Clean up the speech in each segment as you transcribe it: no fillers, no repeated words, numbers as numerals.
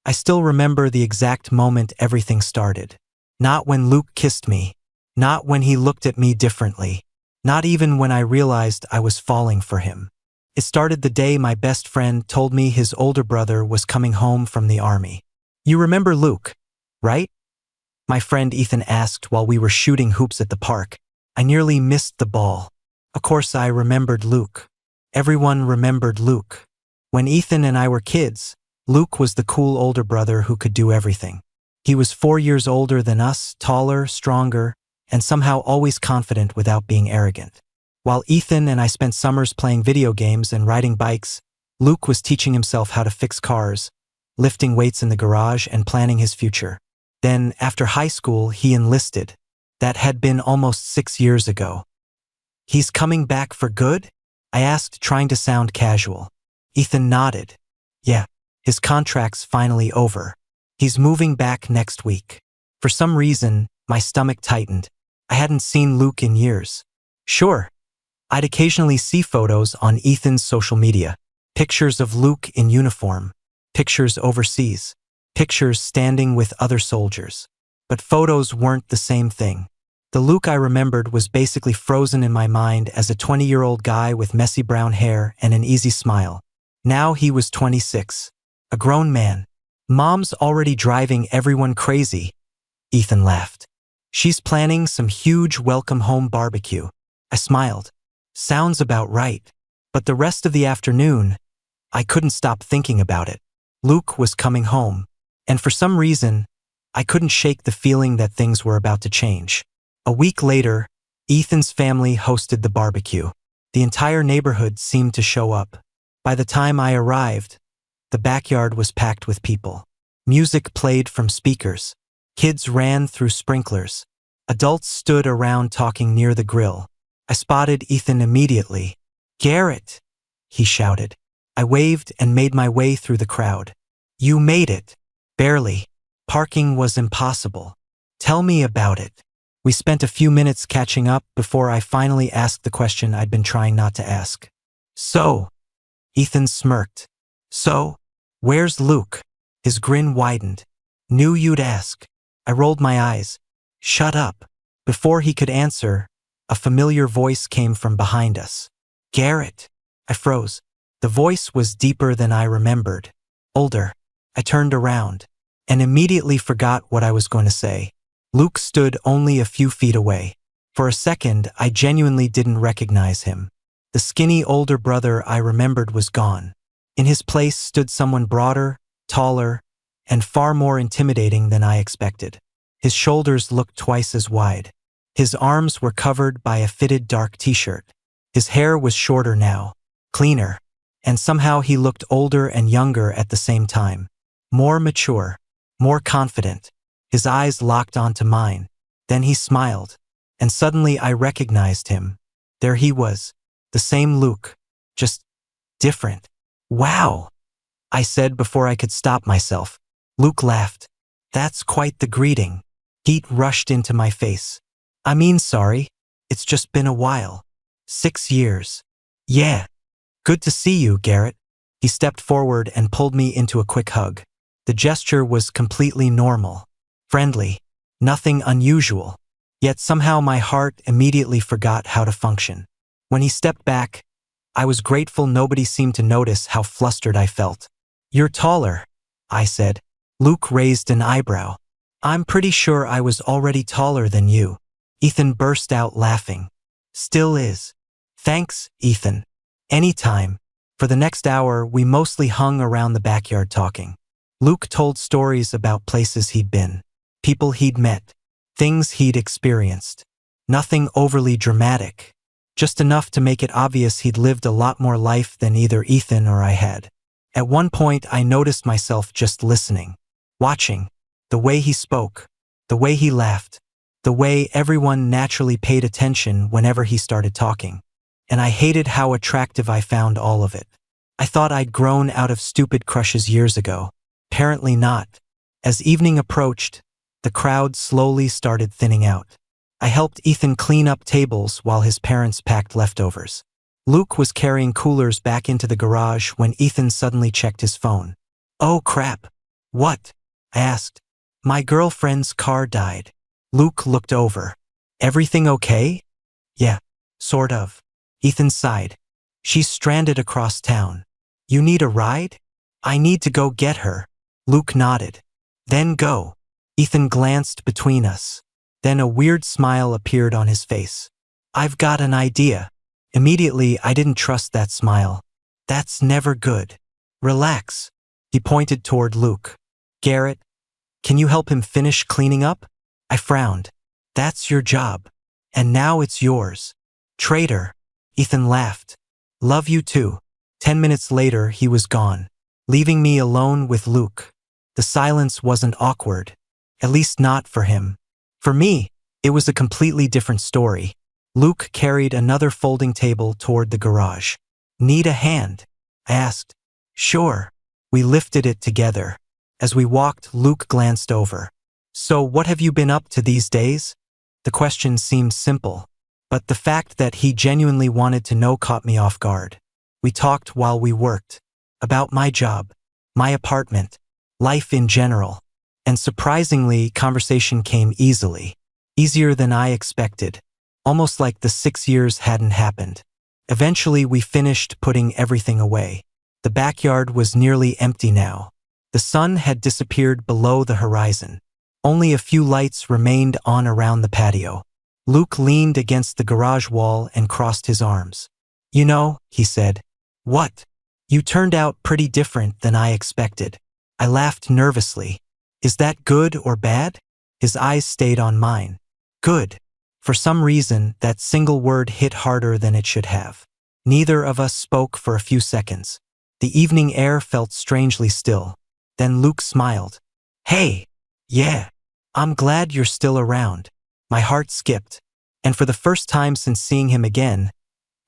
I still remember the exact moment everything started. Not when Luke kissed me. Not when he looked at me differently. Not even when I realized I was falling for him. It started the day my best friend told me his older brother was coming home from the army. "You remember Luke, right?" my friend Ethan asked while we were shooting hoops at the park. I nearly missed the ball. Of course I remembered Luke. Everyone remembered Luke. When Ethan and I were kids, Luke was the cool older brother who could do everything. He was 4 years older than us, taller, stronger, and somehow always confident without being arrogant. While Ethan and I spent summers playing video games and riding bikes, Luke was teaching himself how to fix cars, lifting weights in the garage, and planning his future. Then, after high school, he enlisted. That had been almost 6 years ago. "He's coming back for good?" I asked, trying to sound casual. Ethan nodded. "Yeah, his contract's finally over. He's moving back next week." For some reason, my stomach tightened. I hadn't seen Luke in years. Sure, I'd occasionally see photos on Ethan's social media. Pictures of Luke in uniform. Pictures overseas. Pictures standing with other soldiers. But photos weren't the same thing. The Luke I remembered was basically frozen in my mind as a 20-year-old guy with messy brown hair and an easy smile. Now he was 26. A grown man. "Mom's already driving everyone crazy," Ethan laughed. "She's planning some huge welcome home barbecue." I smiled. Sounds about right. But the rest of the afternoon, I couldn't stop thinking about it. Luke was coming home. And for some reason, I couldn't shake the feeling that things were about to change. A week later, Ethan's family hosted the barbecue. The entire neighborhood seemed to show up. By the time I arrived, the backyard was packed with people. Music played from speakers. Kids ran through sprinklers. Adults stood around talking near the grill. I spotted Ethan immediately. "Garrett!" he shouted. I waved and made my way through the crowd. "You made it." "Barely. Parking was impossible." "Tell me about it." We spent a few minutes catching up before I finally asked the question I'd been trying not to ask. "So?" Ethan smirked. "So? Where's Luke?" His grin widened. "Knew you'd ask." I rolled my eyes. "Shut up." Before he could answer, a familiar voice came from behind us. "Garrett." I froze. The voice was deeper than I remembered. Older. I turned around and immediately forgot what I was going to say. Luke stood only a few feet away. For a second, I genuinely didn't recognize him. The skinny older brother I remembered was gone. In his place stood someone broader, taller, and far more intimidating than I expected. His shoulders looked twice as wide. His arms were covered by a fitted dark t-shirt. His hair was shorter now, cleaner, and somehow he looked older and younger at the same time. More mature, more confident. His eyes locked onto mine. Then he smiled, and suddenly I recognized him. There he was, the same Luke, just different. "Wow," I said before I could stop myself. Luke laughed. "That's quite the greeting." Heat rushed into my face. "I mean, sorry, it's just been a while. 6 years. "Yeah. Good to see you, Garrett." He stepped forward and pulled me into a quick hug. The gesture was completely normal, friendly, nothing unusual. Yet somehow my heart immediately forgot how to function. When he stepped back, I was grateful nobody seemed to notice how flustered I felt. "You're taller," I said. Luke raised an eyebrow. "I'm pretty sure I was already taller than you." Ethan burst out laughing. "Still is." "Thanks, Ethan." "Anytime." For the next hour, we mostly hung around the backyard talking. Luke told stories about places he'd been, people he'd met, things he'd experienced. Nothing overly dramatic, just enough to make it obvious he'd lived a lot more life than either Ethan or I had. At one point, I noticed myself just listening, watching, the way he spoke, the way he laughed, the way everyone naturally paid attention whenever he started talking. And I hated how attractive I found all of it. I thought I'd grown out of stupid crushes years ago. Apparently not. As evening approached, the crowd slowly started thinning out. I helped Ethan clean up tables while his parents packed leftovers. Luke was carrying coolers back into the garage when Ethan suddenly checked his phone. "Oh crap," What? I asked. My girlfriend's car died. Luke looked over. Everything okay? Yeah, sort of. Ethan sighed. She's stranded across town. You need a ride? I need to go get her. Luke nodded. Then go. Ethan glanced between us. Then a weird smile appeared on his face. I've got an idea. Immediately, I didn't trust that smile. That's never good. Relax. He pointed toward Luke. Garrett, can you help him finish cleaning up? I frowned. That's your job. And now it's yours. Traitor. Ethan laughed. Love you too. 10 minutes later, he was gone, leaving me alone with Luke. The silence wasn't awkward. At least not for him. For me, it was a completely different story. Luke carried another folding table toward the garage. Need a hand? I asked. Sure. We lifted it together. As we walked, Luke glanced over. So what have you been up to these days? The question seemed simple, but the fact that he genuinely wanted to know caught me off guard. We talked while we worked. About my job, my apartment, life in general. And surprisingly, conversation came easily. Easier than I expected. Almost like the 6 years hadn't happened. Eventually, we finished putting everything away. The backyard was nearly empty now. The sun had disappeared below the horizon. Only a few lights remained on around the patio. Luke leaned against the garage wall and crossed his arms. You know, he said. What? You turned out pretty different than I expected. I laughed nervously. Is that good or bad? His eyes stayed on mine. Good. For some reason, that single word hit harder than it should have. Neither of us spoke for a few seconds. The evening air felt strangely still. Then Luke smiled. Hey! Yeah. I'm glad you're still around. My heart skipped. And for the first time since seeing him again,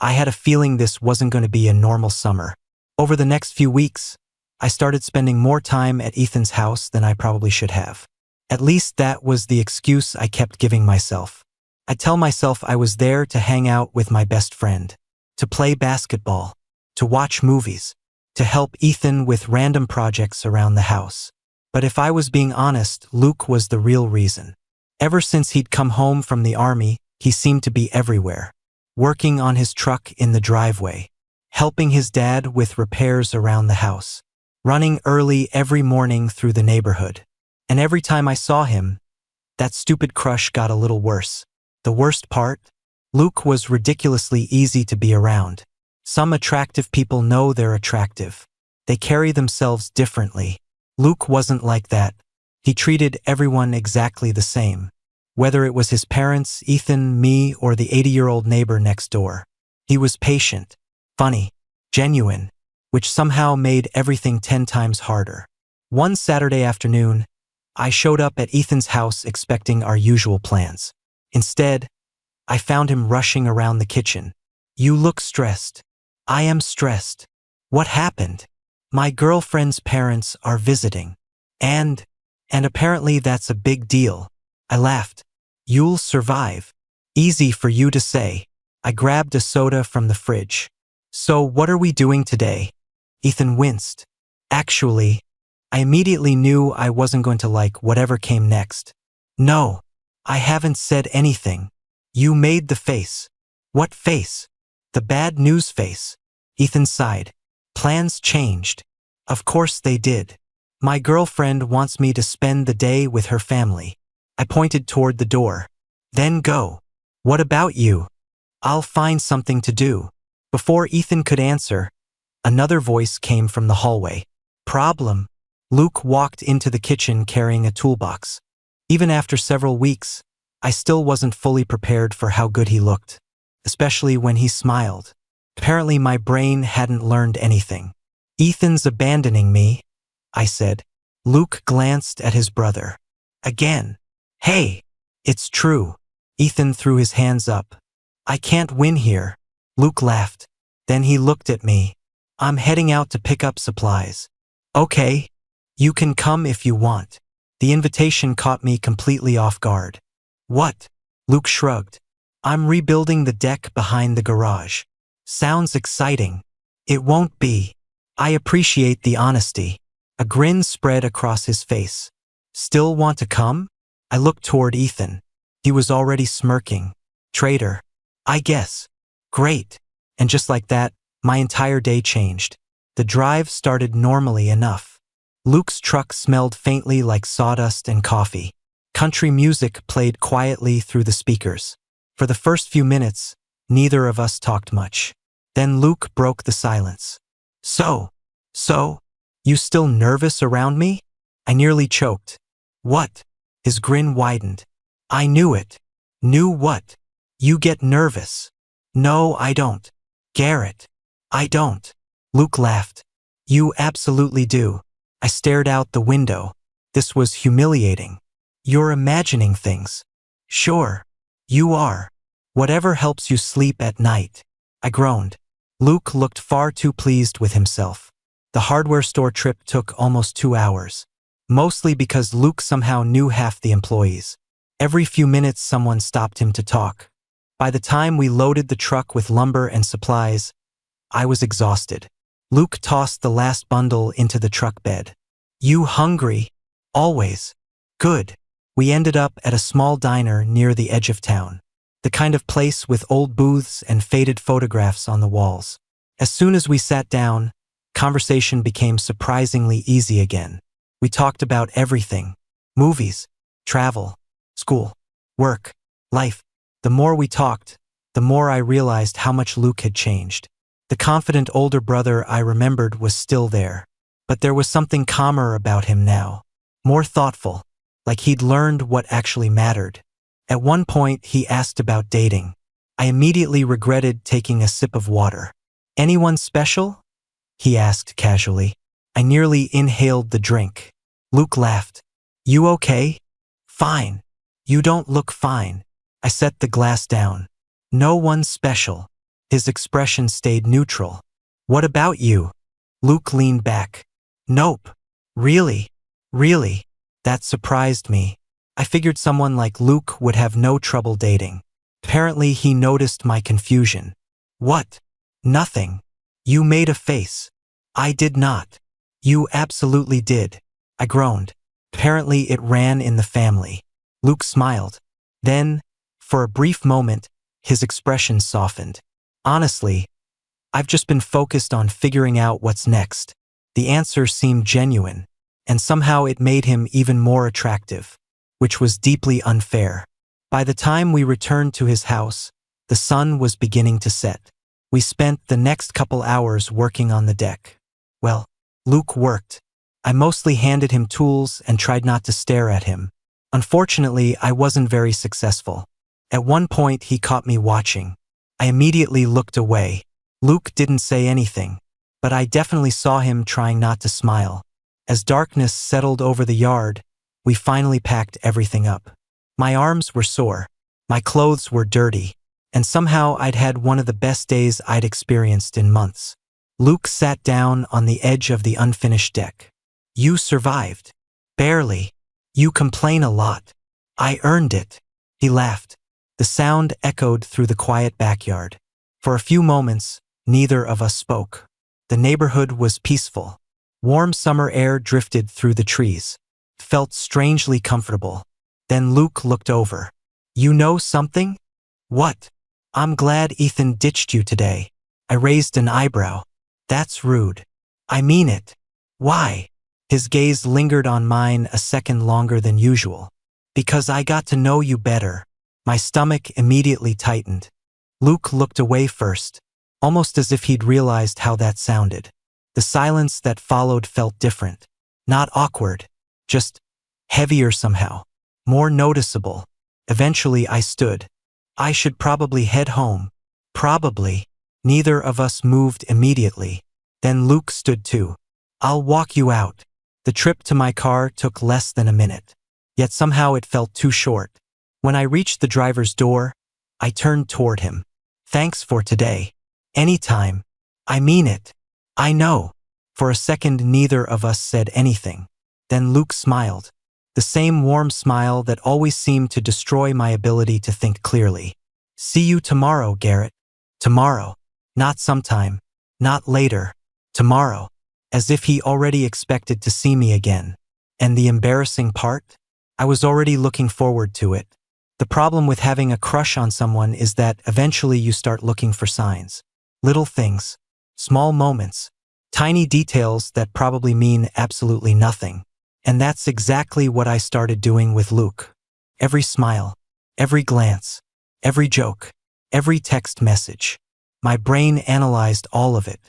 I had a feeling this wasn't going to be a normal summer. Over the next few weeks, I started spending more time at Ethan's house than I probably should have. At least that was the excuse I kept giving myself. I'd tell myself I was there to hang out with my best friend, to play basketball, to watch movies, to help Ethan with random projects around the house. But if I was being honest, Luke was the real reason. Ever since he'd come home from the army, he seemed to be everywhere. Working on his truck in the driveway, helping his dad with repairs around the house, running early every morning through the neighborhood. And every time I saw him, that stupid crush got a little worse. The worst part? Luke was ridiculously easy to be around. Some attractive people know they're attractive. They carry themselves differently. Luke wasn't like that. He treated everyone exactly the same. Whether it was his parents, Ethan, me, or the 80-year-old neighbor next door. He was patient, funny, genuine, which somehow made everything 10 times harder. One Saturday afternoon, I showed up at Ethan's house expecting our usual plans. Instead, I found him rushing around the kitchen. You look stressed. I am stressed. What happened? My girlfriend's parents are visiting. And apparently that's a big deal. I laughed. You'll survive. Easy for you to say. I grabbed a soda from the fridge. So what are we doing today? Ethan winced. Actually, I immediately knew I wasn't going to like whatever came next. No, I haven't said anything. You made the face. What face? The bad news face. Ethan sighed. Plans changed. Of course they did. My girlfriend wants me to spend the day with her family. I pointed toward the door. Then go. What about you? I'll find something to do. Before Ethan could answer, another voice came from the hallway. Problem. Luke walked into the kitchen carrying a toolbox. Even after several weeks, I still wasn't fully prepared for how good he looked, especially when he smiled. Apparently my brain hadn't learned anything. Ethan's abandoning me, I said. Luke glanced at his brother. Again. Hey, it's true. Ethan threw his hands up. I can't win here. Luke laughed. Then he looked at me. I'm heading out to pick up supplies. Okay. You can come if you want. The invitation caught me completely off guard. What? Luke shrugged. I'm rebuilding the deck behind the garage. Sounds exciting. It won't be. I appreciate the honesty. A grin spread across his face. Still want to come? I looked toward Ethan. He was already smirking. Traitor. I guess. Great. And just like that, my entire day changed. The drive started normally enough. Luke's truck smelled faintly like sawdust and coffee. Country music played quietly through the speakers. For the first few minutes, neither of us talked much. Then Luke broke the silence. So, you still nervous around me? I nearly choked. What? His grin widened. I knew it. Knew what? You get nervous. No, I don't. Garrett. I don't. Luke laughed. You absolutely do. I stared out the window. This was humiliating. You're imagining things. Sure. You are. Whatever helps you sleep at night. I groaned. Luke looked far too pleased with himself. The hardware store trip took almost 2 hours. Mostly because Luke somehow knew half the employees. Every few minutes someone stopped him to talk. By the time we loaded the truck with lumber and supplies, I was exhausted. Luke tossed the last bundle into the truck bed. You hungry? Always. Good. We ended up at a small diner near the edge of town. The kind of place with old booths and faded photographs on the walls. As soon as we sat down, conversation became surprisingly easy again. We talked about everything. Movies, travel, school, work, life. The more we talked, the more I realized how much Luke had changed. The confident older brother I remembered was still there. But there was something calmer about him now. More thoughtful, like he'd learned what actually mattered. At one point, he asked about dating. I immediately regretted taking a sip of water. Anyone special? He asked casually. I nearly inhaled the drink. Luke laughed. You okay? Fine. You don't look fine. I set the glass down. No one special. His expression stayed neutral. What about you? Luke leaned back. Nope. Really? Really? That surprised me. I figured someone like Luke would have no trouble dating. Apparently he noticed my confusion. What? Nothing. You made a face. I did not. You absolutely did. I groaned. Apparently it ran in the family. Luke smiled. Then, for a brief moment, his expression softened. Honestly, I've just been focused on figuring out what's next. The answer seemed genuine, and somehow it made him even more attractive, which was deeply unfair. By the time we returned to his house, the sun was beginning to set. We spent the next couple hours working on the deck. Well, Luke worked. I mostly handed him tools and tried not to stare at him. Unfortunately, I wasn't very successful. At one point, he caught me watching. I immediately looked away. Luke didn't say anything, but I definitely saw him trying not to smile. As darkness settled over the yard, we finally packed everything up. My arms were sore, my clothes were dirty, and somehow I'd had one of the best days I'd experienced in months. Luke sat down on the edge of the unfinished deck. You survived. Barely. You complain a lot. I earned it. He laughed. The sound echoed through the quiet backyard. For a few moments, neither of us spoke. The neighborhood was peaceful. Warm summer air drifted through the trees. It felt strangely comfortable. Then Luke looked over. You know something? What? I'm glad Ethan ditched you today. I raised an eyebrow. That's rude. I mean it. Why? His gaze lingered on mine a second longer than usual. Because I got to know you better. My stomach immediately tightened. Luke looked away first, almost as if he'd realized how that sounded. The silence that followed felt different. Not awkward, just heavier somehow. More noticeable. Eventually I stood. I should probably head home. Probably. Neither of us moved immediately. Then Luke stood too. I'll walk you out. The trip to my car took less than a minute. Yet somehow it felt too short. When I reached the driver's door, I turned toward him. Thanks for today. Anytime. I mean it. I know. For a second neither of us said anything. Then Luke smiled. The same warm smile that always seemed to destroy my ability to think clearly. See you tomorrow, Garrett. Tomorrow. Not sometime. Not later. Tomorrow. as if he already expected to see me again. And the embarrassing part? I was already looking forward to it. The problem with having a crush on someone is that eventually you start looking for signs. Little things, small moments, tiny details that probably mean absolutely nothing. And that's exactly what I started doing with Luke. Every smile, every glance, every joke, every text message. My brain analyzed all of it,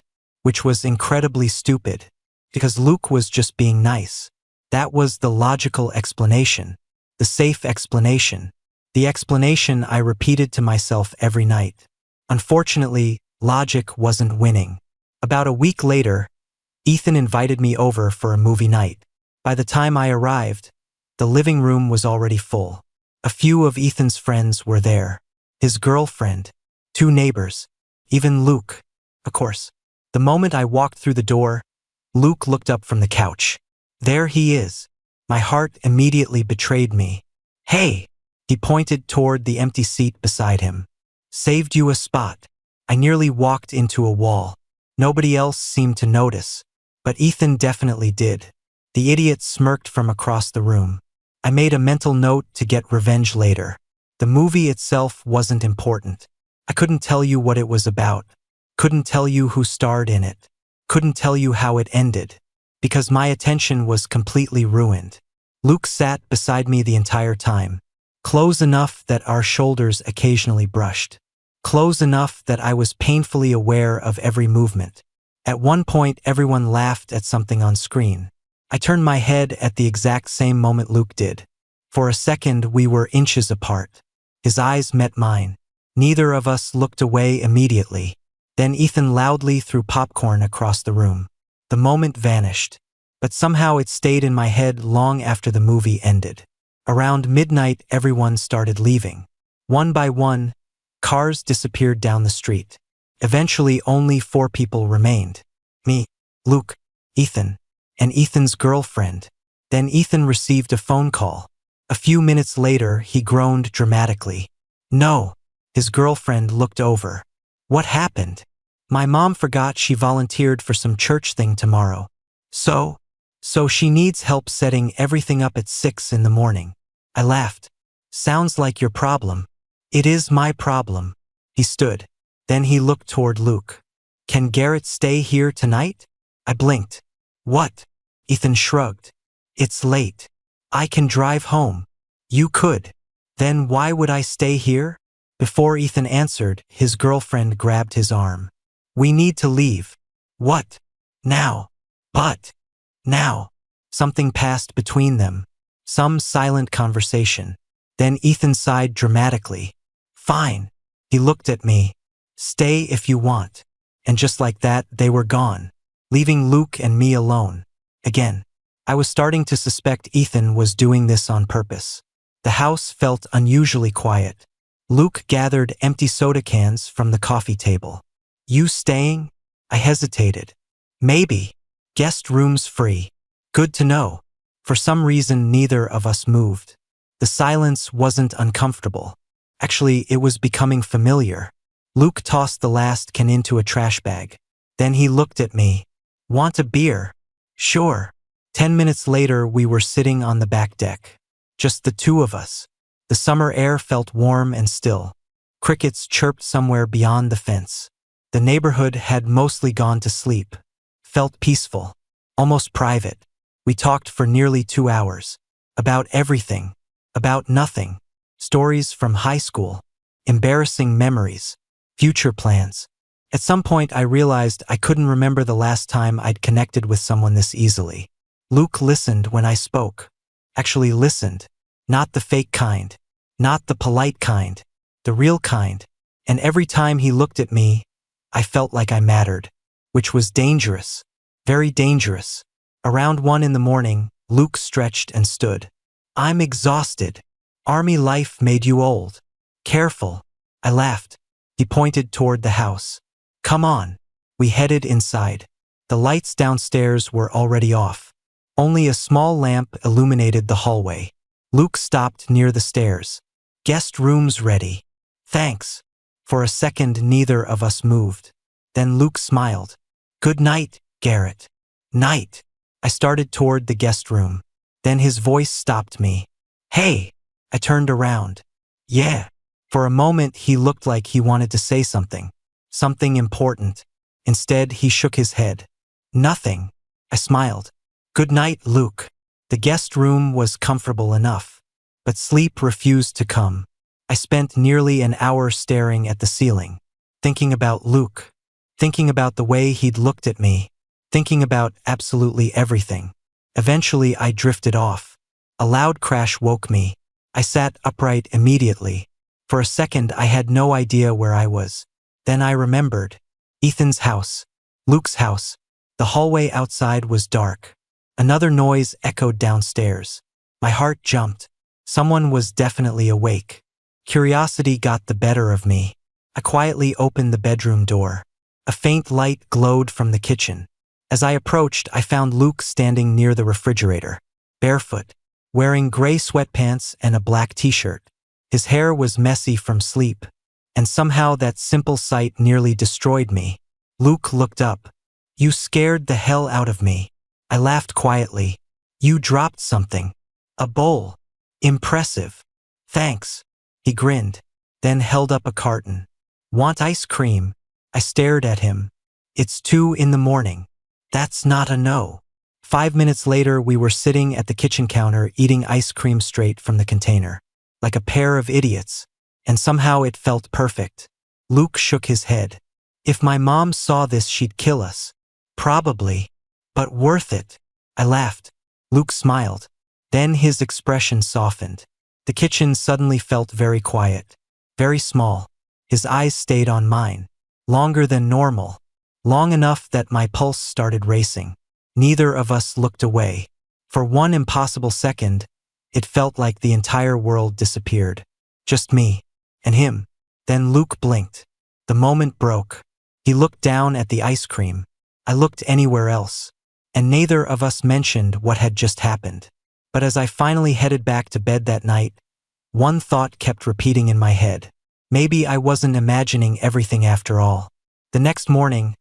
which was incredibly stupid, because Luke was just being nice. That was the logical explanation, the safe explanation, the explanation I repeated to myself every night. Unfortunately, logic wasn't winning. About a week later, Ethan invited me over for a movie night. By the time I arrived, the living room was already full. A few of Ethan's friends were there. His girlfriend, 2 neighbors, even Luke, of course. The moment I walked through the door, Luke looked up from the couch. There he is. My heart immediately betrayed me. "Hey!" He pointed toward the empty seat beside him. "Saved you a spot." I nearly walked into a wall. Nobody else seemed to notice, but Ethan definitely did. The idiot smirked from across the room. I made a mental note to get revenge later. The movie itself wasn't important. I couldn't tell you what it was about. Couldn't tell you who starred in it. Couldn't tell you how it ended, because my attention was completely ruined. Luke sat beside me the entire time, close enough that our shoulders occasionally brushed, close enough that I was painfully aware of every movement. At one point, everyone laughed at something on screen. I turned my head at the exact same moment Luke did. For a second, we were inches apart. His eyes met mine. Neither of us looked away immediately. Then Ethan loudly threw popcorn across the room. The moment vanished, but somehow it stayed in my head long after the movie ended. Around midnight, everyone started leaving. One by one, cars disappeared down the street. Eventually, only 4 people remained. Me, Luke, Ethan, and Ethan's girlfriend. Then Ethan received a phone call. A few minutes later, he groaned dramatically. "No." His girlfriend looked over. "What happened?" "My mom forgot she volunteered for some church thing tomorrow. So she needs help setting everything up at 6 in the morning." I laughed. "Sounds like your problem." "It is my problem." He stood. Then he looked toward Luke. "Can Garrett stay here tonight?" I blinked. "What?" Ethan shrugged. "It's late. I can drive home." "You could." "Then why would I stay here?" Before Ethan answered, his girlfriend grabbed his arm. "We need to leave." "What? Now?" "But now." Something passed between them. Some silent conversation. Then Ethan sighed dramatically. "Fine." He looked at me. "Stay if you want." And just like that, they were gone, leaving Luke and me alone. Again, I was starting to suspect Ethan was doing this on purpose. The house felt unusually quiet. Luke gathered empty soda cans from the coffee table. "You staying?" I hesitated. "Maybe. Guest room's free." "Good to know." For some reason, neither of us moved. The silence wasn't uncomfortable. Actually, it was becoming familiar. Luke tossed the last can into a trash bag. Then he looked at me. "Want a beer?" "Sure." 10 minutes later, we were sitting on the back deck. Just the 2 of us. The summer air felt warm and still. Crickets chirped somewhere beyond the fence. The neighborhood had mostly gone to sleep. Felt peaceful, almost private. We talked for nearly 2 hours. About everything. About nothing. Stories from high school. Embarrassing memories. Future plans. At some point, I realized I couldn't remember the last time I'd connected with someone this easily. Luke listened when I spoke. Actually listened. Not the fake kind. Not the polite kind. The real kind. And every time he looked at me, I felt like I mattered. Which was dangerous. Very dangerous. Around 1 in the morning, Luke stretched and stood. "I'm exhausted. Army life made you old." "Careful." I laughed. He pointed toward the house. "Come on." We headed inside. The lights downstairs were already off. Only a small lamp illuminated the hallway. Luke stopped near the stairs. "Guest room's ready." "Thanks." For a second, neither of us moved. Then Luke smiled. "Good night, Garrett." Night. I started toward the guest room. Then his voice stopped me. Hey! I turned around. Yeah. For a moment he looked like he wanted to say something. Something important. Instead, he shook his head. Nothing. I smiled. Good night, Luke. The guest room was comfortable enough, but sleep refused to come. I spent nearly an hour staring at the ceiling, thinking about Luke, thinking about the way he'd looked at me, thinking about absolutely everything. Eventually, I drifted off. A loud crash woke me. I sat upright immediately. For a second, I had no idea where I was. Then I remembered. Ethan's house. Luke's house. The hallway outside was dark. Another noise echoed downstairs. My heart jumped. Someone was definitely awake. Curiosity got the better of me. I quietly opened the bedroom door. A faint light glowed from the kitchen. As I approached, I found Luke standing near the refrigerator, barefoot, wearing gray sweatpants and a black t-shirt. His hair was messy from sleep, and somehow that simple sight nearly destroyed me. Luke looked up. You scared the hell out of me. I laughed quietly. You dropped something. A bowl. Impressive. Thanks. He grinned, then held up a carton. Want ice cream? I stared at him. It's 2 a.m. That's not a no. 5 minutes later, we were sitting at the kitchen counter eating ice cream straight from the container, like a pair of idiots, and somehow it felt perfect. Luke shook his head. If my mom saw this, she'd kill us. Probably. But worth it. I laughed. Luke smiled. Then his expression softened. The kitchen suddenly felt very quiet, very small. His eyes stayed on mine, longer than normal, long enough that my pulse started racing. Neither of us looked away. For one impossible second, it felt like the entire world disappeared. Just me and him. Then Luke blinked. The moment broke. He looked down at the ice cream. I looked anywhere else, and neither of us mentioned what had just happened. But as I finally headed back to bed that night, one thought kept repeating in my head. Maybe I wasn't imagining everything after all. The next morning,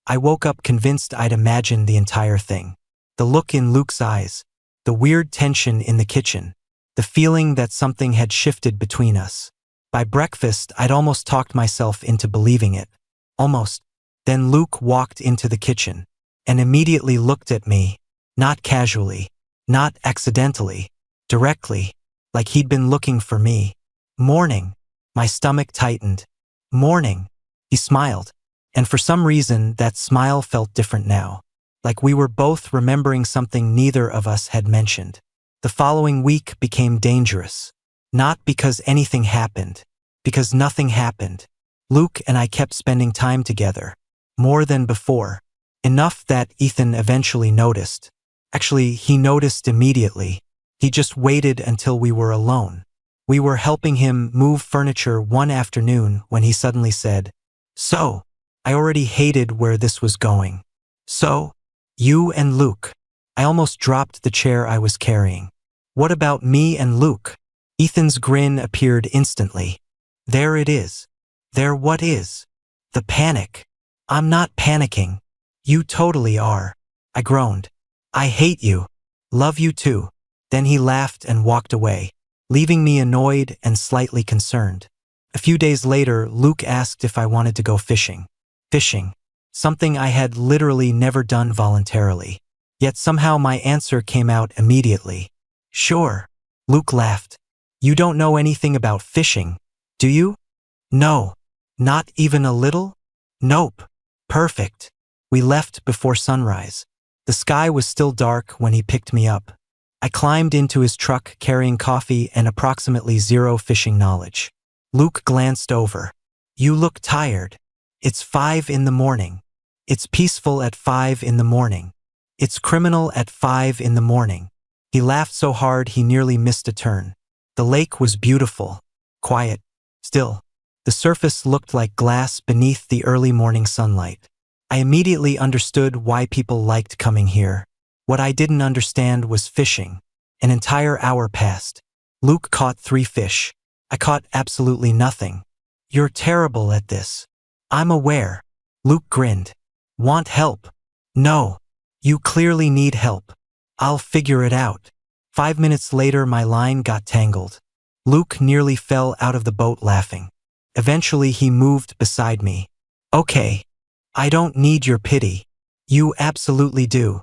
I woke up convinced I'd imagined the entire thing. The look in Luke's eyes, the weird tension in the kitchen, the feeling that something had shifted between us. By breakfast, I'd almost talked myself into believing it. Almost. Then Luke walked into the kitchen and immediately looked at me, not casually, not accidentally, directly, like he'd been looking for me. Morning. My stomach tightened. Morning. He smiled. And for some reason, that smile felt different now, like we were both remembering something neither of us had mentioned. The following week became dangerous. Not because anything happened, because nothing happened. Luke and I kept spending time together, more than before. Enough that Ethan eventually noticed. Actually, he noticed immediately. He just waited until we were alone. We were helping him move furniture one afternoon when he suddenly said, "So, I already hated where this was going. So, you and Luke." I almost dropped the chair I was carrying. What about me and Luke? Ethan's grin appeared instantly. There it is. There what is? The panic. I'm not panicking. You totally are. I groaned. I hate you. Love you too. Then he laughed and walked away, leaving me annoyed and slightly concerned. A few days later, Luke asked if I wanted to go fishing. Fishing. Something I had literally never done voluntarily. Yet somehow my answer came out immediately. Sure. Luke laughed. You don't know anything about fishing, do you? No. Not even a little? Nope. Perfect. We left before sunrise. The sky was still dark when he picked me up. I climbed into his truck carrying coffee and approximately zero fishing knowledge. Luke glanced over. You look tired. It's 5 a.m. It's peaceful at 5 a.m. It's criminal at 5 a.m. He laughed so hard he nearly missed a turn. The lake was beautiful, quiet, still. The surface looked like glass beneath the early morning sunlight. I immediately understood why people liked coming here. What I didn't understand was fishing. An entire hour passed. Luke caught 3 fish. I caught absolutely nothing. You're terrible at this. I'm aware. Luke grinned. Want help? No. You clearly need help. I'll figure it out. 5 minutes later, my line got tangled. Luke nearly fell out of the boat laughing. Eventually, he moved beside me. Okay. I don't need your pity. You absolutely do.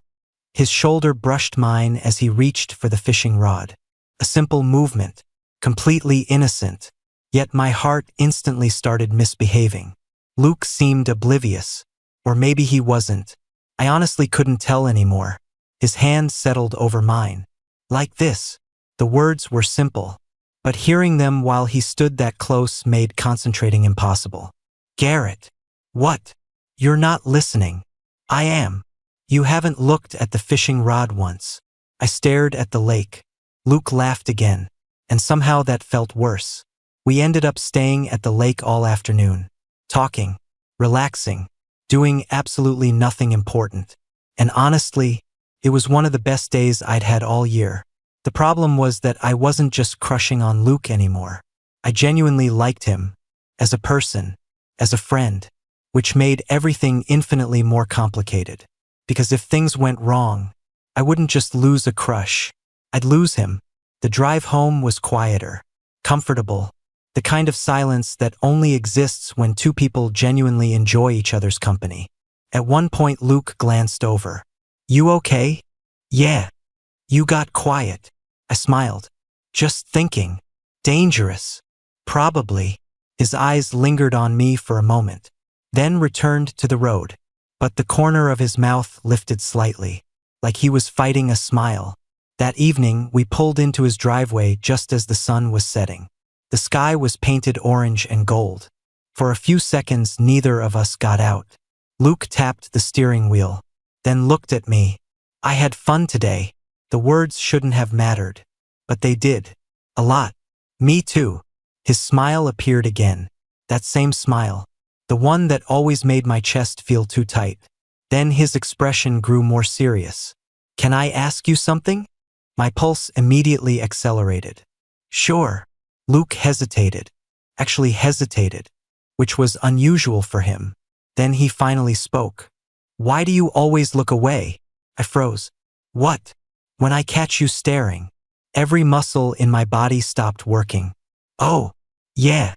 His shoulder brushed mine as he reached for the fishing rod. A simple movement, completely innocent. Yet my heart instantly started misbehaving. Luke seemed oblivious. Or maybe he wasn't. I honestly couldn't tell anymore. His hand settled over mine. Like this. The words were simple. But hearing them while he stood that close made concentrating impossible. Garrett. What? You're not listening. I am. You haven't looked at the fishing rod once. I stared at the lake. Luke laughed again. And somehow that felt worse. We ended up staying at the lake all afternoon. Talking. Relaxing. Doing absolutely nothing important. And honestly, it was one of the best days I'd had all year. The problem was that I wasn't just crushing on Luke anymore. I genuinely liked him. As a person. As a friend. Which made everything infinitely more complicated. Because if things went wrong, I wouldn't just lose a crush. I'd lose him. The drive home was quieter. Comfortable. The kind of silence that only exists when two people genuinely enjoy each other's company. At one point, Luke glanced over. You okay? Yeah. You got quiet. I smiled. Just thinking. Dangerous. Probably. His eyes lingered on me for a moment. Then returned to the road. But the corner of his mouth lifted slightly. Like he was fighting a smile. That evening, we pulled into his driveway just as the sun was setting. The sky was painted orange and gold. For a few seconds, neither of us got out. Luke tapped the steering wheel. Then looked at me. I had fun today. The words shouldn't have mattered. But they did. A lot. Me too. His smile appeared again. That same smile. The one that always made my chest feel too tight. Then his expression grew more serious. Can I ask you something? My pulse immediately accelerated. Sure. Luke hesitated. Actually hesitated. Which was unusual for him. Then he finally spoke. Why do you always look away? I froze. What? When I catch you staring. Every muscle in my body stopped working. Oh, yeah.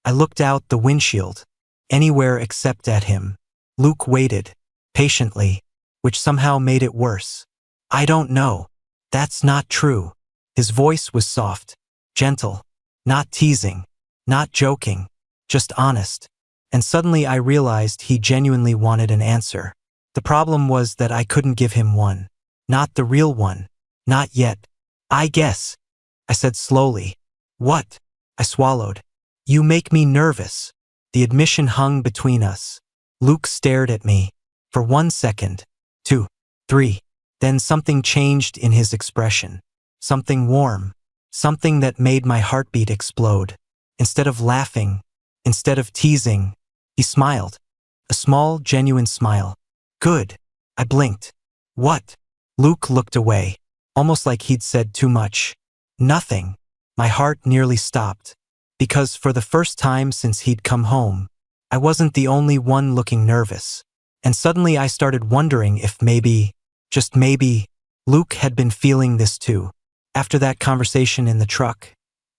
I looked out the windshield. Anywhere except at him. Luke waited. Patiently. Which somehow made it worse. I don't know. That's not true. His voice was soft. Gentle. Not teasing. Not joking. Just honest. And suddenly I realized he genuinely wanted an answer. The problem was that I couldn't give him one. Not the real one. Not yet. I guess. I said slowly. What? I swallowed. You make me nervous. The admission hung between us. Luke stared at me. For 1 second. 2. 3. Then something changed in his expression. Something warm. Something that made my heartbeat explode. Instead of laughing, instead of teasing, he smiled. A small, genuine smile. Good. I blinked. What? Luke looked away. Almost like he'd said too much. Nothing. My heart nearly stopped. Because for the first time since he'd come home, I wasn't the only one looking nervous. And suddenly I started wondering if maybe, just maybe, Luke had been feeling this too. After that conversation in the truck,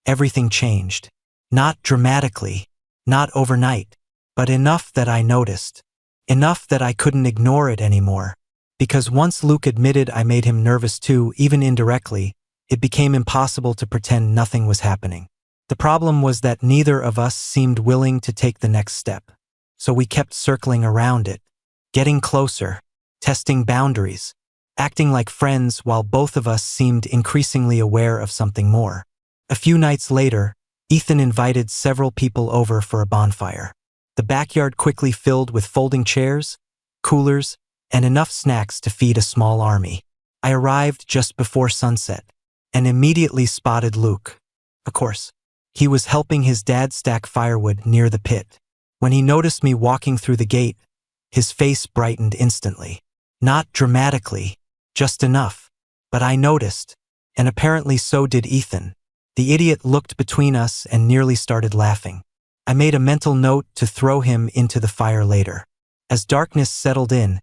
everything changed. Not dramatically, not overnight, but enough that I noticed. Enough that I couldn't ignore it anymore. Because once Luke admitted I made him nervous too, even indirectly, it became impossible to pretend nothing was happening. The problem was that neither of us seemed willing to take the next step. So we kept circling around it. Getting closer. Testing boundaries. Acting like friends while both of us seemed increasingly aware of something more. A few nights later, Ethan invited several people over for a bonfire. The backyard quickly filled with folding chairs, coolers, and enough snacks to feed a small army. I arrived just before sunset and immediately spotted Luke. Of course, he was helping his dad stack firewood near the pit. When he noticed me walking through the gate, his face brightened instantly. Not dramatically, just enough. But I noticed, and apparently so did Ethan. The idiot looked between us and nearly started laughing. I made a mental note to throw him into the fire later. As darkness settled in,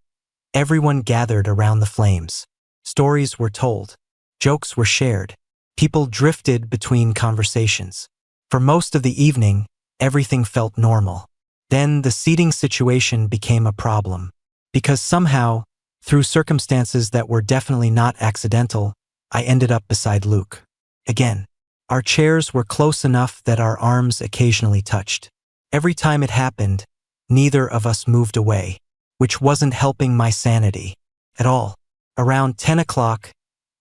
Everyone gathered around the flames. Stories were told. Jokes were shared. People drifted between conversations. For most of the evening, everything felt normal. Then the seating situation became a problem. Because somehow, through circumstances that were definitely not accidental, I ended up beside Luke. Again, our chairs were close enough that our arms occasionally touched. Every time it happened, neither of us moved away, which wasn't helping my sanity at all. Around 10 o'clock,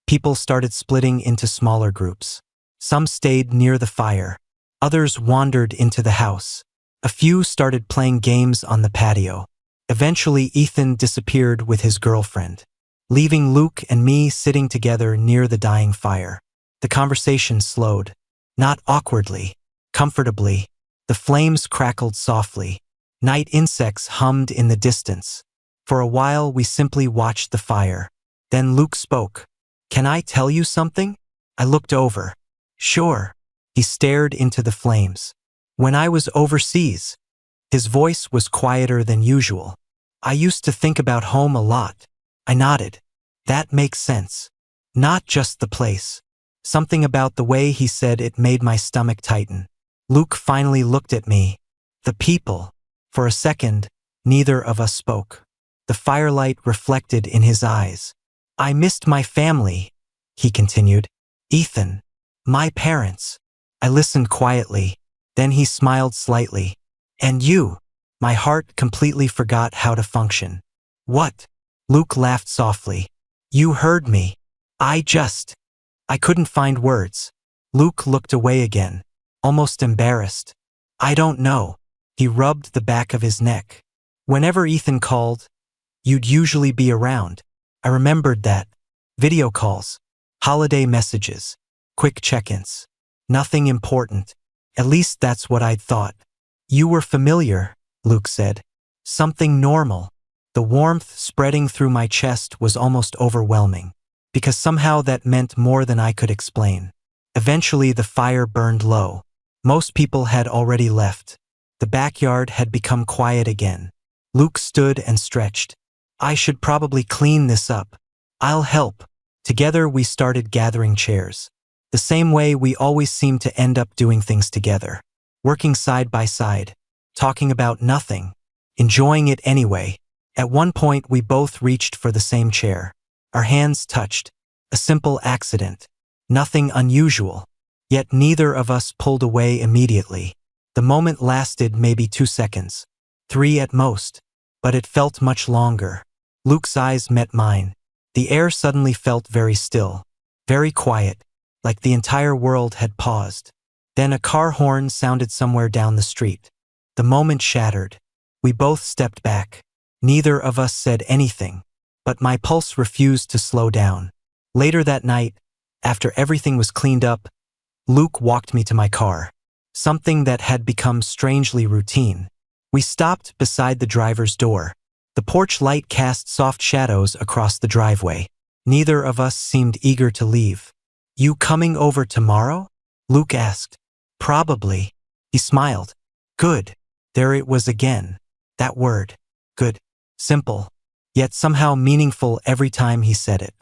people started splitting into smaller groups. Some stayed near the fire. Others wandered into the house. A few started playing games on the patio. Eventually, Ethan disappeared with his girlfriend, leaving Luke and me sitting together near the dying fire. The conversation slowed. Not awkwardly, comfortably. The flames crackled softly. Night insects hummed in the distance. For a while, we simply watched the fire. Then Luke spoke. "Can I tell you something?" I looked over. "Sure." He stared into the flames. "When I was overseas," his voice was quieter than usual, "I used to think about home a lot." I nodded. "That makes sense. Not just the place." Something about the way he said it made my stomach tighten. Luke finally looked at me. "The people." For a second, neither of us spoke. The firelight reflected in his eyes. "I missed my family," he continued. "Ethan. My parents." I listened quietly. Then he smiled slightly. "And you." My heart completely forgot how to function. "What?" Luke laughed softly. "You heard me. I couldn't find words." Luke looked away again, almost embarrassed. "I don't know." He rubbed the back of his neck. "Whenever Ethan called, you'd usually be around." I remembered that. Video calls, holiday messages, quick check-ins. Nothing important. At least that's what I'd thought. "You were familiar," Luke said. "Something normal." The warmth spreading through my chest was almost overwhelming, because somehow that meant more than I could explain. Eventually, the fire burned low. Most people had already left. The backyard had become quiet again. Luke stood and stretched. "I should probably clean this up." "I'll help." Together, we started gathering chairs. The same way we always seemed to end up doing things together. Working side by side. Talking about nothing. Enjoying it anyway. At one point, we both reached for the same chair. Our hands touched. A simple accident. Nothing unusual. Yet neither of us pulled away immediately. The moment lasted maybe 2 seconds. 3 at most. But it felt much longer. Luke's eyes met mine. The air suddenly felt very still. Very quiet. Like the entire world had paused. Then a car horn sounded somewhere down the street. The moment shattered. We both stepped back. Neither of us said anything. But my pulse refused to slow down. Later that night, after everything was cleaned up, Luke walked me to my car. Something that had become strangely routine. We stopped beside the driver's door. The porch light cast soft shadows across the driveway. Neither of us seemed eager to leave. "You coming over tomorrow?" Luke asked. "Probably." He smiled. "Good." There it was again. That word. Good. Simple. Yet somehow meaningful every time he said it.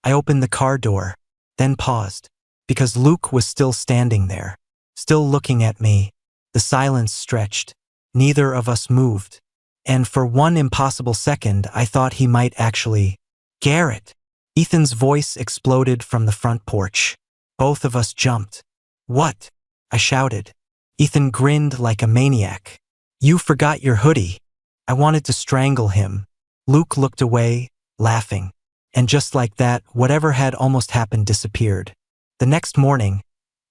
I opened the car door, then paused. Because Luke was still standing there. Still looking at me. The silence stretched. Neither of us moved. And for one impossible second, I thought he might actually. "Garrett!" Ethan's voice exploded from the front porch. Both of us jumped. "What?" I shouted. Ethan grinned like a maniac. "You forgot your hoodie." I wanted to strangle him. Luke looked away, laughing. And just like that, whatever had almost happened disappeared. The next morning,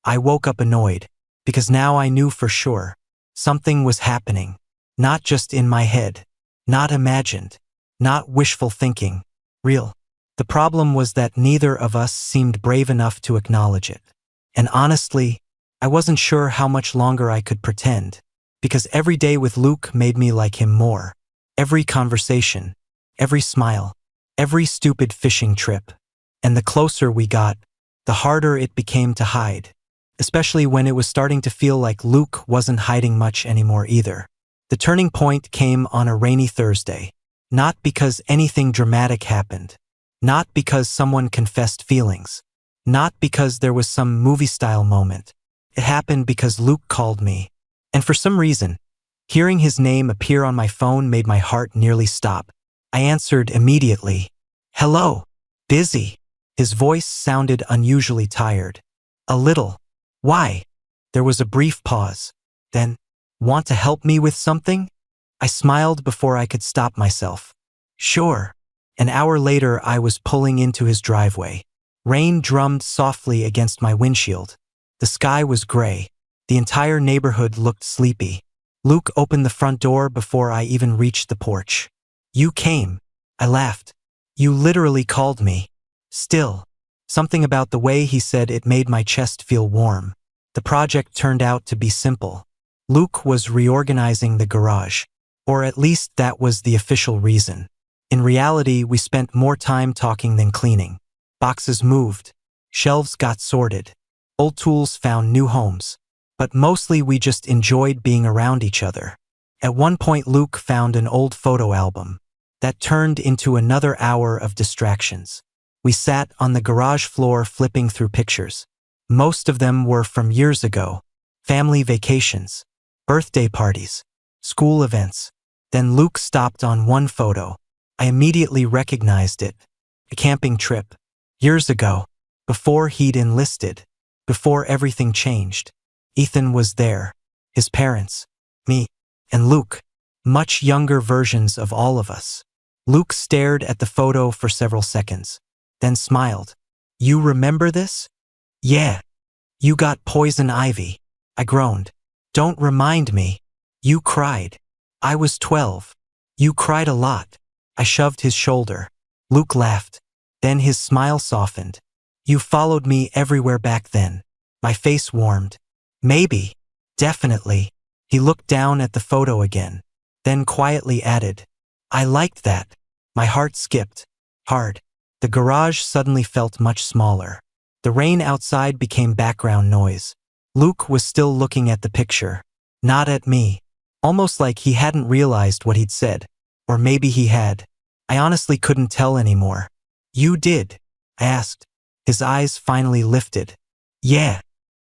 I woke up annoyed. Because now I knew for sure. Something was happening. Not just in my head. Not imagined. Not wishful thinking. Real. The problem was that neither of us seemed brave enough to acknowledge it. And honestly, I wasn't sure how much longer I could pretend. Because every day with Luke made me like him more. Every conversation. Every smile. Every stupid fishing trip. And the closer we got, the harder it became to hide. Especially when it was starting to feel like Luke wasn't hiding much anymore either. The turning point came on a rainy Thursday. Not because anything dramatic happened. Not because someone confessed feelings. Not because there was some movie-style moment. It happened because Luke called me. And for some reason, hearing his name appear on my phone made my heart nearly stop. I answered immediately. "Hello." "Busy." His voice sounded unusually tired. "A little." "Why?" There was a brief pause. Then, "Want to help me with something?" I smiled before I could stop myself. "Sure." An hour later, I was pulling into his driveway. Rain drummed softly against my windshield. The sky was gray. The entire neighborhood looked sleepy. Luke opened the front door before I even reached the porch. "You came." I laughed. "You literally called me." Still, something about the way he said it made my chest feel warm. The project turned out to be simple. Luke was reorganizing the garage. Or at least that was the official reason. In reality, we spent more time talking than cleaning. Boxes moved. Shelves got sorted. Old tools found new homes. But mostly we just enjoyed being around each other. At one point, Luke found an old photo album. That turned into another hour of distractions. We sat on the garage floor flipping through pictures. Most of them were from years ago. Family vacations, birthday parties, school events. Then Luke stopped on one photo. I immediately recognized it. A camping trip. Years ago. Before he'd enlisted. Before everything changed. Ethan was there. His parents. Me. And Luke. Much younger versions of all of us. Luke stared at the photo for several seconds. Then smiled. "You remember this?" "Yeah." "You got poison ivy." I groaned. "Don't remind me." "You cried." "I was 12. You cried a lot." I shoved his shoulder. Luke laughed. Then his smile softened. "You followed me everywhere back then." My face warmed. "Maybe. Definitely." He looked down at the photo again. Then quietly added, "I liked that." My heart skipped. Hard. The garage suddenly felt much smaller. The rain outside became background noise. Luke was still looking at the picture. Not at me. Almost like he hadn't realized what he'd said. Or maybe he had. I honestly couldn't tell anymore. "You did?" I asked. His eyes finally lifted. "Yeah."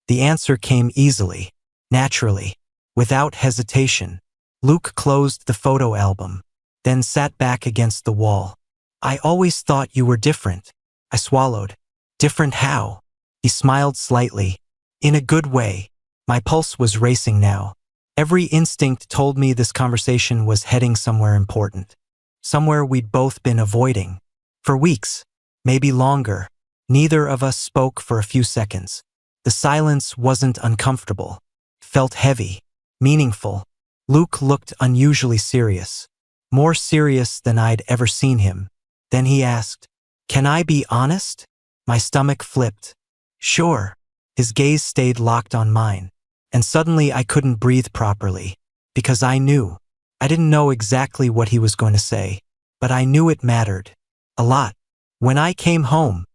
The answer came easily. Naturally. Without hesitation. Luke closed the photo album. Then sat back against the wall. "I always thought you were different." I swallowed. "Different how?" He smiled slightly. "In a good way." My pulse was racing now. Every instinct told me this conversation was heading somewhere important. Somewhere we'd both been avoiding. For weeks. Maybe longer. Neither of us spoke for a few seconds. The silence wasn't uncomfortable. It felt heavy. Meaningful. Luke looked unusually serious. More serious than I'd ever seen him. Then he asked, "Can I be honest?" My stomach flipped. "Sure." His gaze stayed locked on mine. And suddenly I couldn't breathe properly. Because I knew. I didn't know exactly what he was going to say. But I knew it mattered. A lot. "When I came home."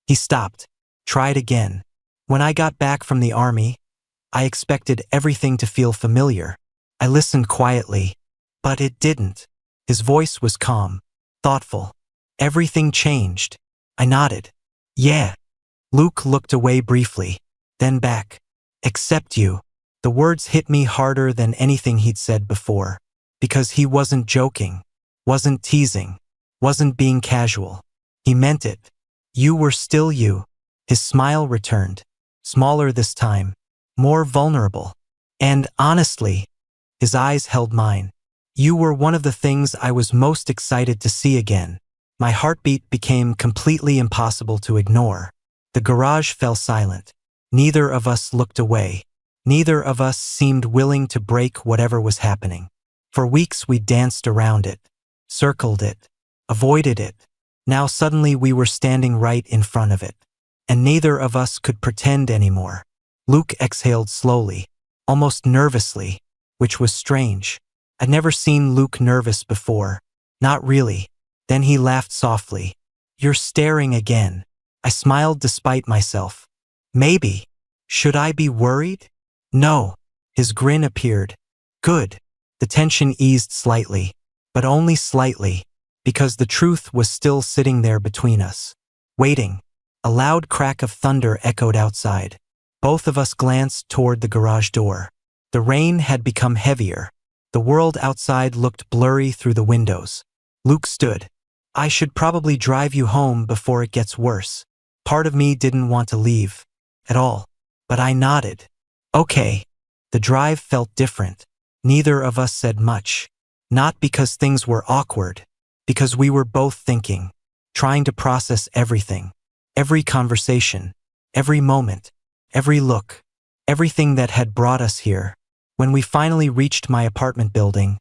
He stopped. Tried again. "When I got back from the army." I expected everything to feel familiar. I listened quietly. But it didn't. His voice was calm. Thoughtful. "Everything changed." I nodded. "Yeah." Luke looked away briefly. Then back. "Except you." The words hit me harder than anything he'd said before. Because he wasn't joking. Wasn't teasing. Wasn't being casual. He meant it. "You were still you." His smile returned. Smaller this time. More vulnerable. "And honestly," his eyes held mine, "you were one of the things I was most excited to see again." My heartbeat became completely impossible to ignore. The garage fell silent. Neither of us looked away. Neither of us seemed willing to break whatever was happening. For weeks we danced around it. Circled it. Avoided it. Now suddenly we were standing right in front of it. And neither of us could pretend anymore. Luke exhaled slowly. Almost nervously. Which was strange. I'd never seen Luke nervous before. Not really. Then he laughed softly. "You're staring again." I smiled despite myself. "Maybe. Should I be worried?" "No." His grin appeared. "Good." The tension eased slightly. But only slightly. because the truth was still sitting there between us, waiting. A loud crack of thunder echoed outside. Both of us glanced toward the garage door. The rain had become heavier. The world outside looked blurry through the windows. Luke stood. I should probably drive you home before it gets worse. Part of me didn't want to leave at all, but I nodded. Okay. The drive felt different. Neither of us said much. Not because things were awkward, because we were both thinking, trying to process everything. Every conversation, every moment, every look, everything that had brought us here. When we finally reached my apartment building,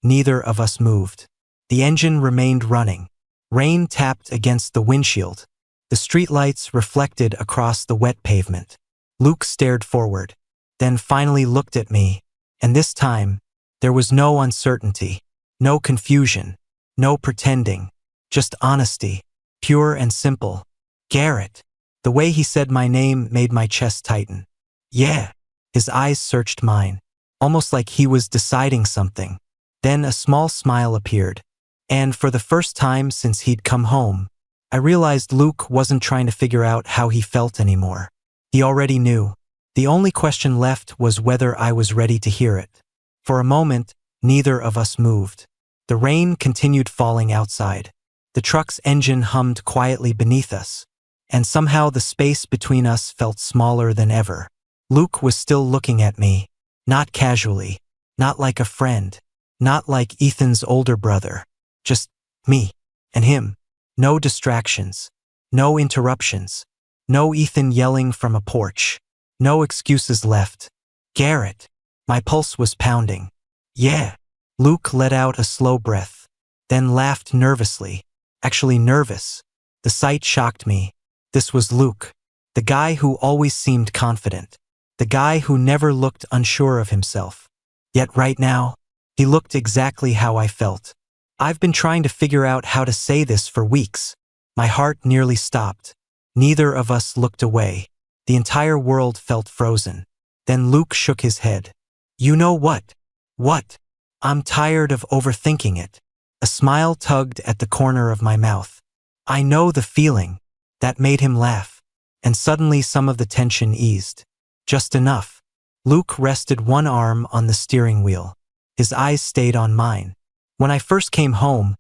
neither of us moved. The engine remained running. Rain tapped against the windshield. The streetlights reflected across the wet pavement. Luke stared forward, then finally looked at me, and this time, there was no uncertainty, no confusion, no pretending, just honesty, pure and simple. Garrett. The way he said my name made my chest tighten. Yeah. His eyes searched mine, almost like he was deciding something. Then a small smile appeared, and for the first time since he'd come home, I realized Luke wasn't trying to figure out how he felt anymore. He already knew. The only question left was whether I was ready to hear it. For a moment, neither of us moved. The rain continued falling outside. The truck's engine hummed quietly beneath us, and somehow the space between us felt smaller than ever. Luke was still looking at me, not casually, not like a friend, not like Ethan's older brother, just me and him. No distractions, no interruptions, no Ethan yelling from a porch, no excuses left. Garrett. My pulse was pounding. Yeah. Luke let out a slow breath, then laughed nervously, actually nervous. The sight shocked me. This was Luke, the guy who always seemed confident, the guy who never looked unsure of himself. Yet right now, he looked exactly how I felt. I've been trying to figure out how to say this for weeks. My heart nearly stopped. Neither of us looked away. The entire world felt frozen. Then Luke shook his head. You know what? What? I'm tired of overthinking it. A smile tugged at the corner of my mouth. I know the feeling. That made him laugh, and suddenly some of the tension eased. Just enough. Luke rested one arm on the steering wheel. His eyes stayed on mine. When I first came home,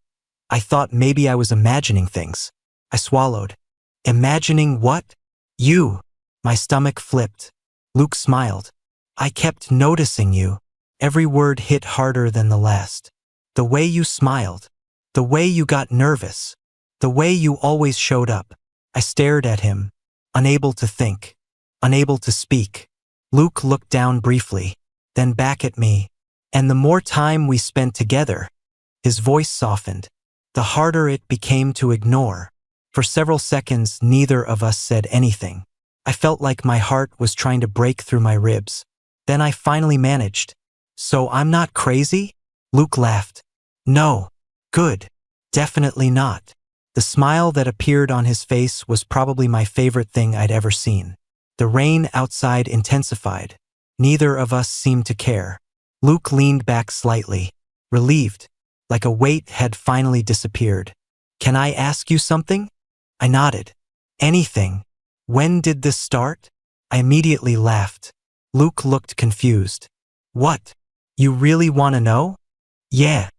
I thought maybe I was imagining things. I swallowed. Imagining what? You. My stomach flipped. Luke smiled. I kept noticing you. Every word hit harder than the last. The way you smiled. The way you got nervous. The way you always showed up. I stared at him, unable to think, unable to speak. Luke looked down briefly, then back at me, and the more time we spent together, his voice softened, the harder it became to ignore. For several seconds, neither of us said anything. I felt like my heart was trying to break through my ribs. Then I finally managed. So I'm not crazy? Luke laughed. No. Good. Definitely not. The smile that appeared on his face was probably my favorite thing I'd ever seen. The rain outside intensified. Neither of us seemed to care. Luke leaned back slightly, relieved, like a weight had finally disappeared. Can I ask you something? I nodded. Anything. When did this start? I immediately laughed. Luke looked confused. What? You really want to know? Yeah.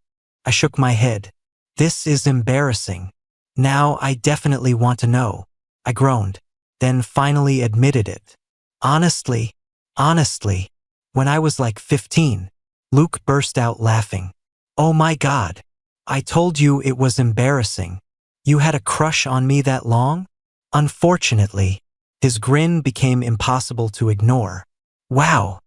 I shook my head. This is embarrassing. Now I definitely want to know. I groaned, then finally admitted it. Honestly, when I was like 15, Luke burst out laughing. Oh my God. I told you it was embarrassing. You had a crush on me that long? Unfortunately, his grin became impossible to ignore. Wow.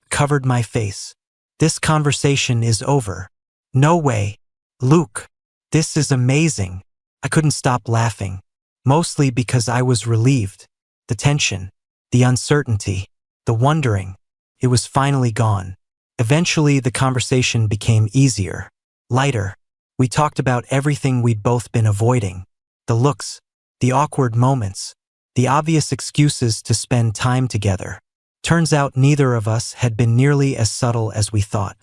Covered my face. This conversation is over. No way. Luke, this is amazing. I couldn't stop laughing, mostly because I was relieved. The tension, the uncertainty, the wondering, it was finally gone. Eventually, the conversation became easier, lighter. We talked about everything we'd both been avoiding. The looks, the awkward moments, the obvious excuses to spend time together. Turns out neither of us had been nearly as subtle as we thought.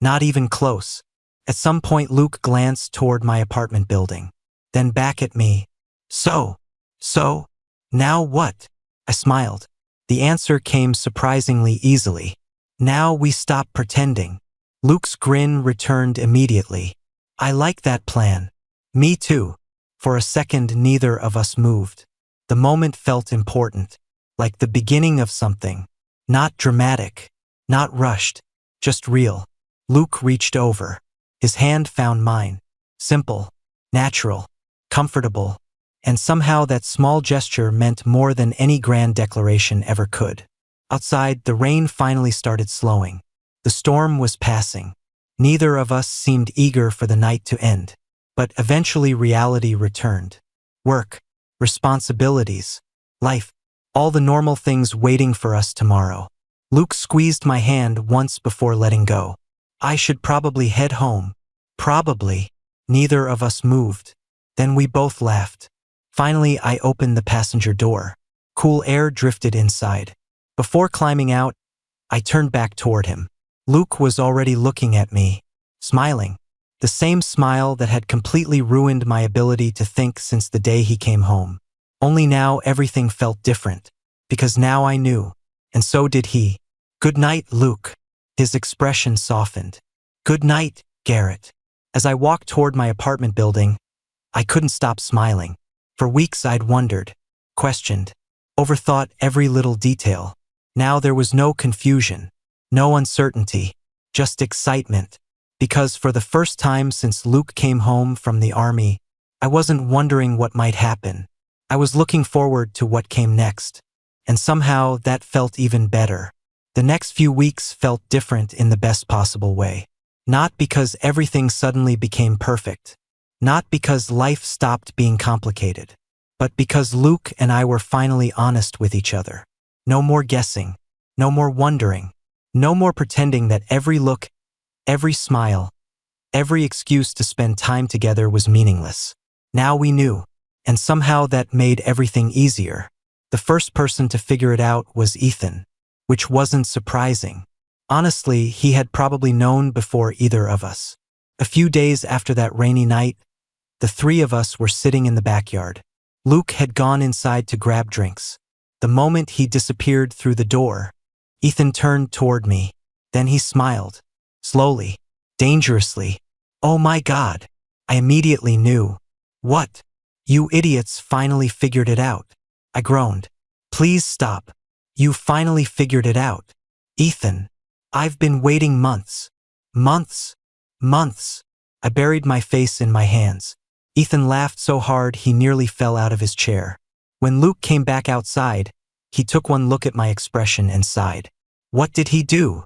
Not even close. At some point, Luke glanced toward my apartment building, then back at me. So, now what? I smiled. The answer came surprisingly easily. Now we stop pretending. Luke's grin returned immediately. I like that plan. Me too. For a second, neither of us moved. The moment felt important, like the beginning of something. Not dramatic, not rushed, just real. Luke reached over. His hand found mine. Simple, natural, comfortable, and somehow that small gesture meant more than any grand declaration ever could. Outside, the rain finally started slowing. The storm was passing. Neither of us seemed eager for the night to end. But eventually reality returned. Work, responsibilities, life, all the normal things waiting for us tomorrow. Luke squeezed my hand once before letting go. I should probably head home. Probably. Neither of us moved. Then we both laughed. Finally, I opened the passenger door. Cool air drifted inside. Before climbing out, I turned back toward him. Luke was already looking at me, smiling. The same smile that had completely ruined my ability to think since the day he came home. Only now everything felt different, because now I knew, and so did he. Good night, Luke. His expression softened. Good night, Garrett. As I walked toward my apartment building, I couldn't stop smiling. For weeks I'd wondered, questioned, overthought every little detail. Now there was no confusion, no uncertainty, just excitement. Because for the first time since Luke came home from the army, I wasn't wondering what might happen. I was looking forward to what came next. And somehow that felt even better. The next few weeks felt different in the best possible way. Not because everything suddenly became perfect. Not because life stopped being complicated. But because Luke and I were finally honest with each other. No more guessing. No more wondering. No more pretending that every look, every smile, every excuse to spend time together was meaningless. Now we knew, and somehow that made everything easier. The first person to figure it out was Ethan, which wasn't surprising. Honestly, he had probably known before either of us. A few days after that rainy night, the three of us were sitting in the backyard. Luke had gone inside to grab drinks. The moment he disappeared through the door, Ethan turned toward me. Then he smiled. Slowly, dangerously. Oh my God. I immediately knew. What? You idiots finally figured it out. I groaned. Please stop. You finally figured it out. Ethan. I've been waiting months. Months. Months. I buried my face in my hands. Ethan laughed so hard he nearly fell out of his chair. When Luke came back outside, he took one look at my expression and sighed. What did he do?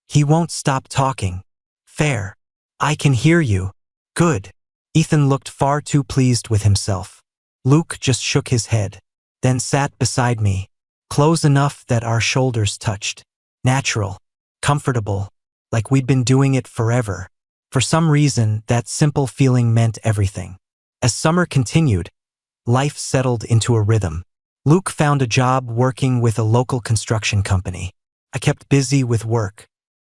He won't stop talking. Fair. I can hear you. Good. Ethan looked far too pleased with himself. Luke just shook his head, then sat beside me, close enough that our shoulders touched. Natural. Comfortable. Like we'd been doing it forever. For some reason, that simple feeling meant everything. As summer continued, life settled into a rhythm. Luke found a job working with a local construction company. I kept busy with work.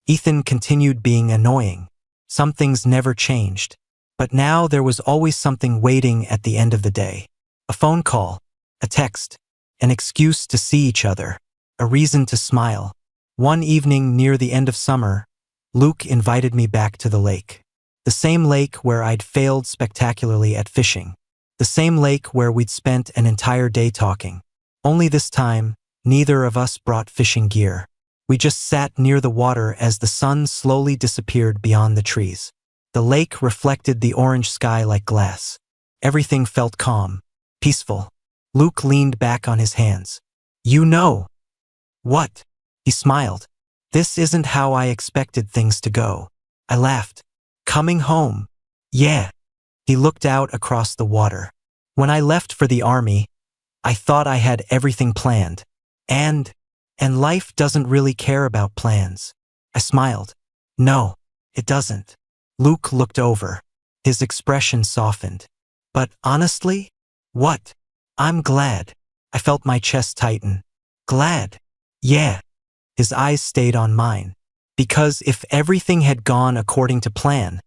Ethan continued being annoying. Some things never changed. But now there was always something waiting at the end of the day. A phone call, a text, an excuse to see each other, a reason to smile. One evening near the end of summer, Luke invited me back to the lake. The same lake where I'd failed spectacularly at fishing. The same lake where we'd spent an entire day talking. Only this time, neither of us brought fishing gear. We just sat near the water as the sun slowly disappeared beyond the trees. The lake reflected the orange sky like glass. Everything felt calm, peaceful. Luke leaned back on his hands. You know. What? He smiled. This isn't how I expected things to go. I laughed. Coming home. Yeah. He looked out across the water. When I left for the army, I thought I had everything planned. And life doesn't really care about plans. I smiled. No, it doesn't. Luke looked over. His expression softened. But honestly? What? I'm glad. I felt my chest tighten. Glad? Yeah. His eyes stayed on mine. Because if everything had gone according to plan,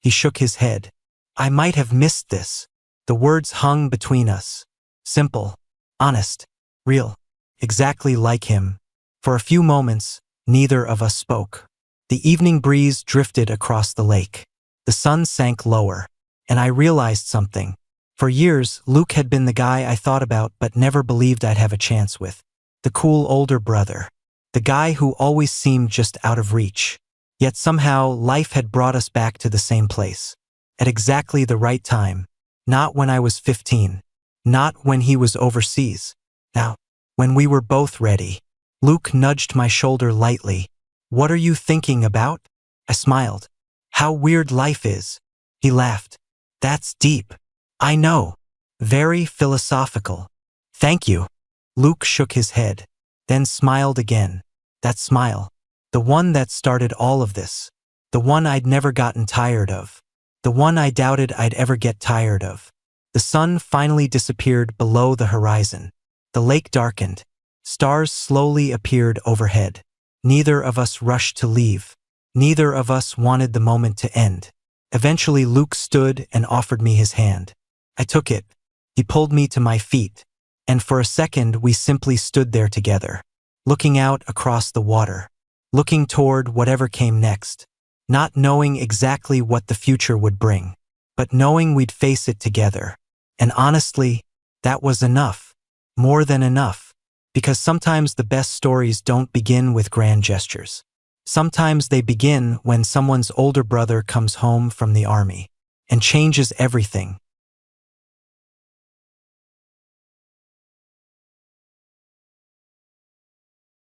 He shook his head. I might have missed this. The words hung between us. Simple, honest, real. Exactly like him. For a few moments, neither of us spoke. The evening breeze drifted across the lake. The sun sank lower, and I realized something. For years, Luke had been the guy I thought about but never believed I'd have a chance with. The cool older brother. The guy who always seemed just out of reach. Yet somehow, life had brought us back to the same place. At exactly the right time. Not when I was 15. Not when he was overseas. Now, when we were both ready. Luke nudged my shoulder lightly. What are you thinking about? I smiled. How weird life is. He laughed. That's deep. I know. Very philosophical. Thank you. Luke shook his head, then smiled again. That smile. The one that started all of this. The one I'd never gotten tired of. The one I doubted I'd ever get tired of. The sun finally disappeared below the horizon. The lake darkened. Stars slowly appeared overhead. Neither of us rushed to leave. Neither of us wanted the moment to end. Eventually Luke stood and offered me his hand. I took it. He pulled me to my feet. And for a second we simply stood there together. Looking out across the water. Looking toward whatever came next. Not knowing exactly what the future would bring. But knowing we'd face it together. And honestly, that was enough. More than enough. Because sometimes the best stories don't begin with grand gestures. Sometimes they begin when someone's older brother comes home from the army and changes everything.